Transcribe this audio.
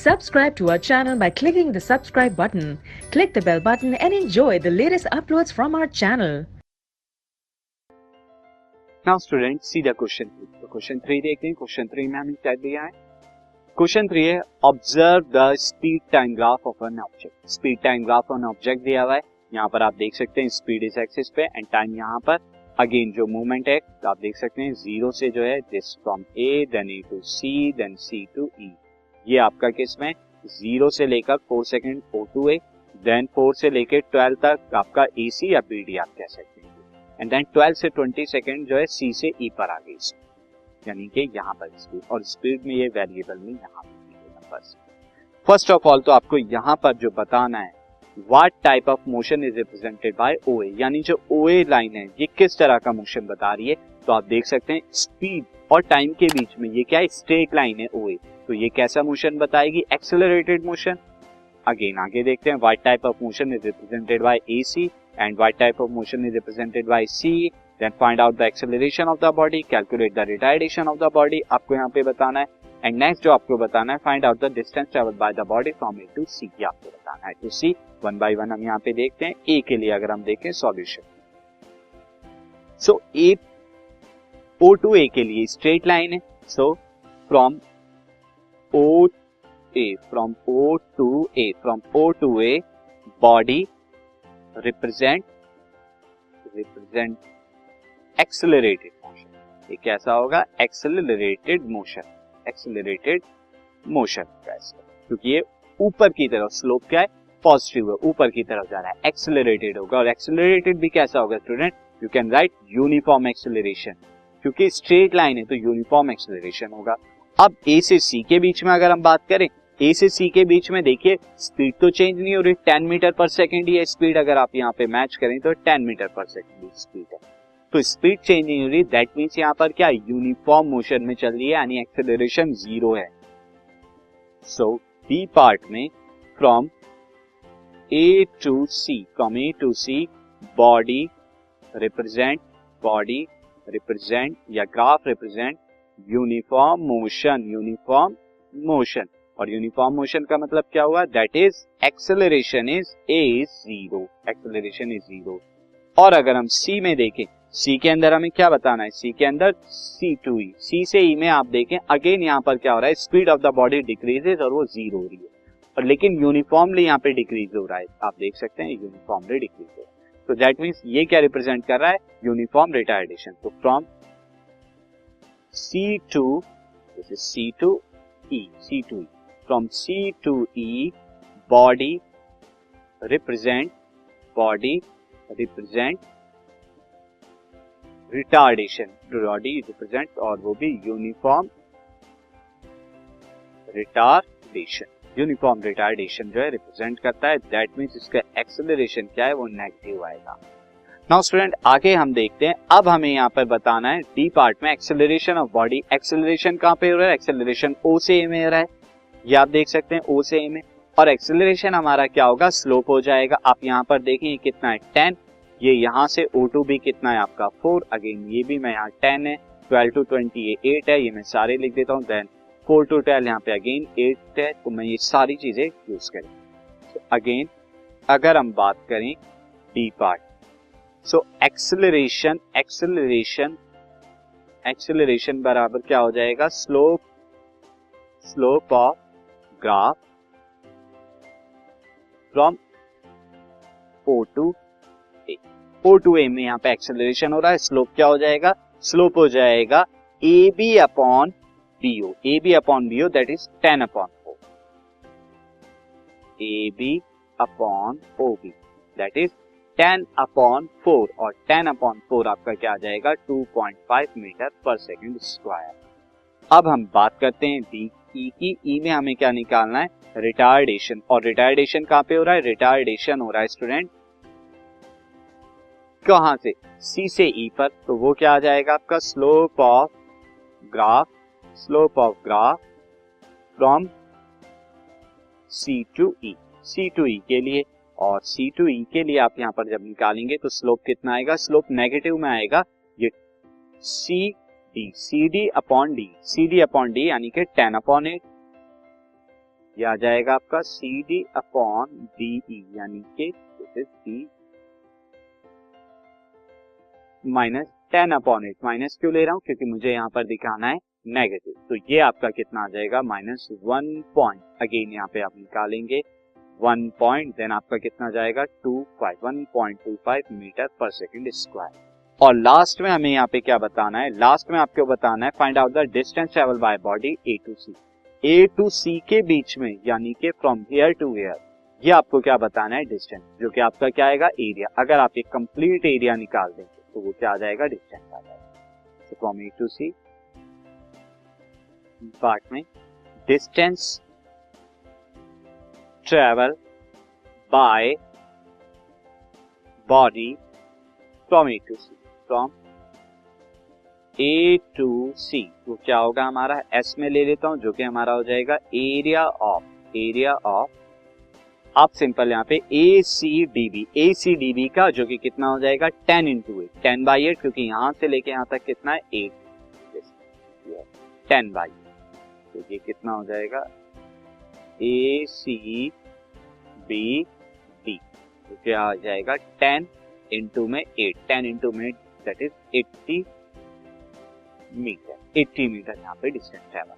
Subscribe to our channel by clicking the subscribe button. Click the bell button and enjoy the latest uploads from our channel. Now student सीधा question 3। तो question 3 देखते हैं। Question 3 में हमें क्या दिया है? क्वेश्चन 3 है observe the speed time graph of an object. Speed time graph of an object दिया हुआ है। यहाँ पर आप देख सकते हैं स्पीड इस एक्सिस पे एंड टाइम यहाँ पर। अगेन जो मूवमेंट है तो आप देख सकते हैं जीरो से जो है this from A then A to C then C to E. ये आपका किस में जीरो से लेकर 4 second O to A then 4 से लेकर 12 तक आपका ए सी या बी डी आप कह सकते हैं एंड देन 12 से 20 सेकेंड जो है सी से ई पर आ गई, यानी कि यहाँ पर स्पीड। और स्पीड में ये वेरिएबल में यहाँ पर फर्स्ट ऑफ ऑल तो आपको यहाँ पर जो बताना है what type of motion is represented by ओए, यानी जो ओए लाइन है ये किस तरह का मोशन बता रही है। तो आप देख सकते हैं स्पीड और टाइम के बीच में ये क्या है, स्ट्रेट लाइन है ओए। तो ये कैसा मोशन बताएगी, एक्सेलरेटेड मोशन। अगेन आगे देखते हैं what type of motion is represented by AC and what type of motion is represented by C, then find out the acceleration of the body, calculate the retardation of the body, आपको यहाँ पे बताना है। And next जो आपको बताना है find out the distance travelled by the body from A to C, ये आपको बताना है। To C one by one हम यहाँ पे देखते हैं। ए के लिए अगर हम देखें solution, so A O to ए के लिए स्ट्रेट लाइन है। So from O to A body represent accelerated motion. ये कैसा होगा, एक्सेलरेटेड मोशन कैसे, क्योंकि ये ऊपर की तरफ स्लोप क्या है, पॉजिटिव है, ऊपर की तरफ जा रहा है, एक्सेलरेटेड होगा। और एक्सेलरेटेड भी कैसा होगा student, you can write uniform acceleration, क्योंकि स्ट्रेट लाइन है तो यूनिफॉर्म एक्सेलरेशन होगा। अब ए से सी के बीच में अगर हम बात करें, ए से सी के बीच में देखिए स्पीड तो चेंज नहीं हो रही, 10 मीटर पर सेकेंड ही है स्पीड। अगर आप यहाँ पे मैच करें तो 10 मीटर पर सेकेंड स्पीड है, तो स्पीड चेंज नहीं हो रही। दैट मीन्स यहाँ पर क्या यूनिफॉर्म मोशन में चल रही है, यानी एक्सेलरेशन जीरो है। सो बी पार्ट में from A to C body represent या ग्राफ रिप्रेजेंट यूनिफॉर्म मोशन। और यूनिफॉर्म मोशन का मतलब क्या हुआ, that is acceleration is zero. और अगर हम सी में देखें, सी के अंदर हमें क्या बताना है, सी के अंदर सी टू ई, सी से ई में आप देखें अगेन यहाँ पर क्या हो रहा है, speed of the body decreases और वो जीरो हो रही है, और लेकिन यूनिफॉर्मली यहाँ पे डिक्रीज हो रहा है। आप देख सकते हैं यूनिफॉर्मली डिक्रीज हो रहा है। तो दैट मीन्स ये क्या रिप्रेजेंट कर रहा है, यूनिफॉर्म रिटार्डेशन। तो from C to E, from C to E body represent retardation, और वो भी यूनिफॉर्म रिटार्डेशन जो है रिप्रेजेंट करता है। दैट मीन्स इसका एक्सेलरेशन क्या है, वो नेगेटिव आएगा। नाउ स्टूडेंट आगे हम देखते हैं। अब हमें यहाँ पर बताना है डी पार्ट में एक्सेलरेशन ऑफ बॉडी। एक्सेलरेशन कहाँ पे हो रहा है, एक्सेलरेशन O से A में हो रहा है, ये आप देख सकते हैं O से A में। और एक्सेलरेशन हमारा क्या होगा, स्लोप हो जाएगा। आप यहाँ पर देखें ये कितना है 10, ये यहाँ से O2 भी कितना है आपका 4, अगेन ये भी मैं यहाँ 10 है, 12 टू 20 ये 8 है, ये मैं सारे लिख देता हूँ। देन 4 टू 12 यहाँ पे अगेन 8 है, तो मैं ये सारी चीजें यूज करें। तो अगेन अगर हम बात करें डी पार्ट, सो एक्सेलरेशन बराबर क्या हो जाएगा, slope of graph from O to A में यहाँ पे एक्सेलरेशन हो रहा है, स्लोप क्या हो जाएगा, स्लोप हो जाएगा AB upon BO, that is 10 upon 4, AB upon OB that is 10 upon 4, और 10 अपॉन 4 आपका क्या आ जाएगा, 2.5 मीटर पर सेकेंड स्क्वायर। अब हम बात करते हैं डी ई की। ई में हमें क्या निकालना है, रिटार्डेशन। और रिटार्डेशन कहाँ पे हो रहा है, रिटार्डेशन हो रहा है स्टूडेंट कहाँ से, सी से ई पर। तो वो क्या आ जाएगा आपका, slope of graph from C to E के लिए। और सी टू ई के लिए आप यहाँ पर जब निकालेंगे तो स्लोप कितना आएगा, स्लोप नेगेटिव में आएगा। ये सी डी अपॉन डी यानी कि 10 अपॉन 8 ये आ जाएगा आपका C D upon D E, यानी कि this is C minus 10 upon 8। Minus क्यों ले रहा हूं, क्योंकि मुझे यहाँ पर दिखाना है नेगेटिव। तो ये आपका कितना आ जाएगा, माइनस 1 पॉइंट, अगेन यहाँ पे आप निकालेंगे 1 पॉइंट, देन आपका कितना जाएगा 1.25 मीटर पर सेकंड स्क्वायर। और लास्ट में हमें यहाँ पे क्या बताना है, लास्ट में आपको बताना है find out the distance travel by body A to C. A to C के बीच में, यानी कि फ्रॉम हियर टू हियर, ये आपको क्या बताना है, डिस्टेंस, जो कि आपका क्या आएगा, एरिया। अगर आप एक कंप्लीट एरिया निकाल देंगे तो वो क्या आ जाएगा, डिस्टेंस आ जाएगा। तो from A to C part में distance travel by body from A to C, from A to C, वो क्या होगा हमारा, एस में ले लेता हूं, जो कि हमारा हो जाएगा एरिया ऑफ आप सिंपल यहाँ पे ए सी डी बी का, जो कि कितना हो जाएगा 10 इंटू 8, 10 बाई 8, क्योंकि यहां से लेके यहां तक कितना है 8, 10 बाई, तो ये कितना हो जाएगा ए सी बी डी, तो क्या आ जाएगा 10 इंटू में 8, 10 इंटू में दैट इज 80 मीटर, 80 मीटर यहाँ पे डिस्टेंस ट्रेवल।